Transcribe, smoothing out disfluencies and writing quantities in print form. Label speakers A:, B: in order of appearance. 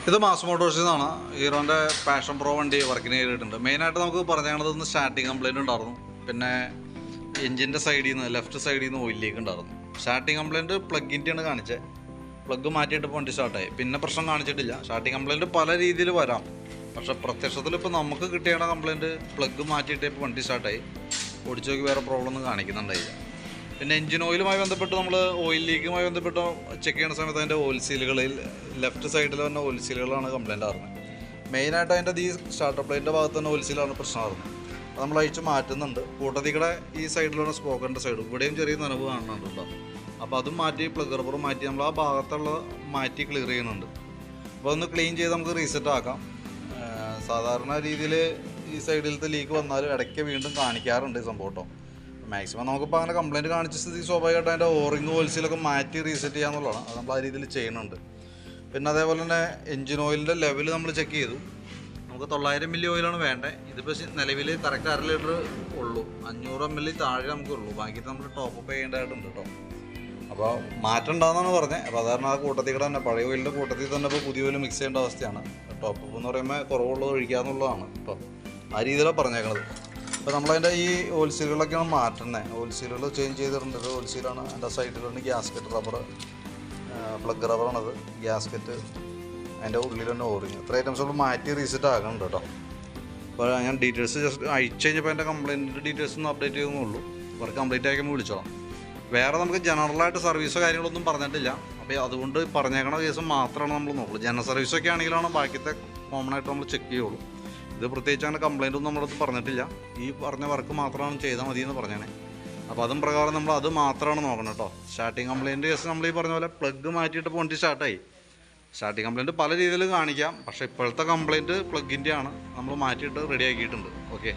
A: ഇത് മാസ് മോട്ടോഴ്സിൽ നിന്നാണ് ഹീറോൻ്റെ passion pro വണ്ടി വർക്കിന് ചെയ്തിട്ടുണ്ട്. മെയിനായിട്ട് നമുക്ക് പറഞ്ഞത് സ്റ്റാർട്ടിങ് കംപ്ലയിൻറ്റ് ഉണ്ടായിരുന്നു. പിന്നെ എഞ്ചിൻ്റെ സൈഡിൽ നിന്ന് ലെഫ്റ്റ് സൈഡിൽ നിന്ന് ഓയിൽ ലീക്ക് ഉണ്ടായിരുന്നു. സ്റ്റാർട്ടിങ് കംപ്ലയിൻറ്റ് പ്ലഗിൻ്റെയാണ് കാണിച്ചത്. പ്ലഗ് മാറ്റിയിട്ട് വണ്ടി സ്റ്റാർട്ടായി. പിന്നെ പ്രശ്നം കാണിച്ചിട്ടില്ല. സ്റ്റാർട്ടിങ് കംപ്ലയിൻറ്റ് പല രീതിയിൽ വരാം. പക്ഷേ പ്രത്യക്ഷത്തിൽ ഇപ്പോൾ നമുക്ക് കിട്ടിയ കംപ്ലയിൻറ്റ് പ്ലഗ് മാറ്റിയിട്ട് ഇപ്പോൾ വണ്ടി സ്റ്റാർട്ടായി. ഓടിച്ചു നോക്കി വേറെ പ്രോബ്ലം ഒന്നും കാണിക്കുന്നുണ്ടായില്ല. പിന്നെ എഞ്ചിൻ ഓയിലുമായി ബന്ധപ്പെട്ട് നമ്മൾ ഓയിൽ ലീക്കുമായി ബന്ധപ്പെട്ട് ചെക്ക് ചെയ്യുന്ന സമയത്ത് അതിൻ്റെ ഓയിൽ സീലുകളിൽ ലെഫ്റ്റ് സൈഡിൽ തന്നെ ഓയിൽ സീലുകളാണ് കംപ്ലയിൻ്റ് ആകുന്നത്. മെയിനായിട്ട് അതിൻ്റെ ഈ സ്റ്റാർട്ടർ പ്ലേറ്റിൻ്റെ ഭാഗത്ത് തന്നെ ഓയിൽ സീലാണ് പ്രശ്നമാകുന്നത്. അത് നമ്മൾ അഴിച്ച് മാറ്റുന്നുണ്ട്. കൂട്ടത്തിക്കടെ ഈ സൈഡിലുള്ള സ്പോക്കറിൻ്റെ സൈഡ് ഇവിടെയും ചെറിയ നനവ് കാണുന്നുണ്ടോ. അപ്പോൾ അതും മാറ്റി പ്ലഗ് റബ്ബർ മാറ്റി നമ്മൾ ആ ഭാഗത്തുള്ള മാറ്റി ക്ലിയർ ചെയ്യുന്നുണ്ട്. അപ്പോൾ ഒന്ന് ക്ലീൻ ചെയ്ത് നമുക്ക് റീസെറ്റ് ആക്കാം. സാധാരണ രീതിയിൽ ഈ സൈഡിലത്തെ ലീക്ക് വന്നാൽ ഇടയ്ക്ക് വീണ്ടും കാണിക്കാറുണ്ട് ഈ സംഭവം കേട്ടോ. മാക്സിമം നമുക്കിപ്പോൾ അങ്ങനെ കംപ്ലയിൻറ്റ് കാണിച്ച സ്ഥിതി സ്വാഭാവികമായിട്ട് അതിൻ്റെ ഓറിങ് ഓയിൽസിലൊക്കെ മാറ്റി റീസെറ്റ് ചെയ്യാന്നുള്ളതാണ്. അത് നമ്മൾ ആ രീതിയിൽ ചെയ്യുന്നുണ്ട്. പിന്നെ അതേപോലെ തന്നെ എഞ്ചിൻ ഓയിലിൻ്റെ ലെവൽ നമ്മൾ ചെക്ക് ചെയ്തു. നമുക്ക് 900 മില്ലി ഓയിലാണ് വേണ്ടത്. ഇതിപ്പോൾ നിലവിൽ കറക്റ്റ് 1/2 ലിറ്റർ ഉള്ളൂ. 500 ml താഴെ നമുക്കുള്ളൂ. ബാക്കി നമ്മൾ ടോപ്പ് അപ്പ് ചെയ്യേണ്ടതായിട്ടുണ്ട് കേട്ടോ. അപ്പോൾ മാറ്റം ഉണ്ടാകുന്നതാണ് പറഞ്ഞത്. അപ്പോൾ അതാരണം ആ കൂട്ടത്തിൽ കൂടെ തന്നെ പഴയ ഓയിലിൻ്റെ കൂട്ടത്തിൽ തന്നെ ഇപ്പോൾ പുതിയ ഓയിൽ മിക്സ് ചെയ്യേണ്ട അവസ്ഥയാണ്. ടോപ്പ് അപ്പ് എന്ന് പറയുമ്പോൾ കുറവുള്ളത് ഒഴിക്കാന്നുള്ളതാണ് കേട്ടോ. ആ രീതിയിലാണ് പറഞ്ഞേക്കണത്. അപ്പോൾ നമ്മളതിൻ്റെ ഈ ഓയിൽ സീലുകളൊക്കെയാണ് മാറ്റുന്നത്. ഓയിൽ സീലുകൾ ചേഞ്ച് ചെയ്തിട്ടുണ്ട്. ഓയിൽ സീലാണ് അതിൻ്റെ സൈഡിലുണ്ട് ഗ്യാസ്കറ്റ് റബ്ബർ, പ്ലഗ് റബ്ബറാണത്, ഗ്യാസ്കറ്റ്, അതിൻ്റെ ഉള്ളിൽ തന്നെ ഓറിങ്. ഇത്ര ഐറ്റംസ് നമ്മൾ മാറ്റി റീസെറ്റ് ആക്കുന്നുണ്ട് കേട്ടോ. അപ്പോൾ ഞാൻ ഡീറ്റെയിൽസ് ജസ്റ്റ് അയച്ചു കഴിഞ്ഞപ്പോൾ എൻ്റെ കംപ്ലയിൻറ്റിൻ്റെ ഡീറ്റെയിൽസ് ഒന്ന് അപ്ഡേറ്റ് ചെയ്യുന്നുള്ളൂ. വർക്ക് കംപ്ലീറ്റ് ആക്കുമ്പോൾ വിളിച്ചോളാം. വേറെ നമുക്ക് ജനറലായിട്ട് സർവീസോ കാര്യങ്ങളൊന്നും പറഞ്ഞിട്ടില്ല. അപ്പോൾ അതുകൊണ്ട് പറഞ്ഞേക്കണ കേസ് മാത്രമാണ് നമ്മൾ നോക്കുള്ളൂ. ജനറൽ സർവീസൊക്കെ ആണെങ്കിലാണ് ബാക്കിയത്തെ കോമൺ ആയിട്ട് നമ്മൾ ചെക്ക് ചെയ്യുള്ളൂ. ഇത് പ്രത്യേകിച്ച് അങ്ങനെ കംപ്ലയിൻ്റ് ഒന്നും നമ്മളത് പറഞ്ഞിട്ടില്ല. ഈ പറഞ്ഞ വർക്ക് മാത്രമാണ് ചെയ്താൽ മതി എന്ന് പറഞ്ഞേ. അപ്പോൾ അതും പ്രകാരം നമ്മൾ അത് മാത്രമാണ് നോക്കണം കേട്ടോ. സ്റ്റാർട്ടിങ് കംപ്ലയിൻറ്റ് കേസ് നമ്മൾ ഈ പറഞ്ഞ പോലെ പ്ലഗ് മാറ്റിയിട്ട് വണ്ടി സ്റ്റാർട്ടായി. സ്റ്റാർട്ടിങ് കംപ്ലയിൻറ്റ് പല രീതിയിൽ കാണിക്കാം. പക്ഷേ ഇപ്പോഴത്തെ കംപ്ലയിൻറ്റ് പ്ലഗിൻ്റെ ആണ്. നമ്മൾ മാറ്റിയിട്ട് റെഡി ആക്കിയിട്ടുണ്ട്. ഓക്കെ.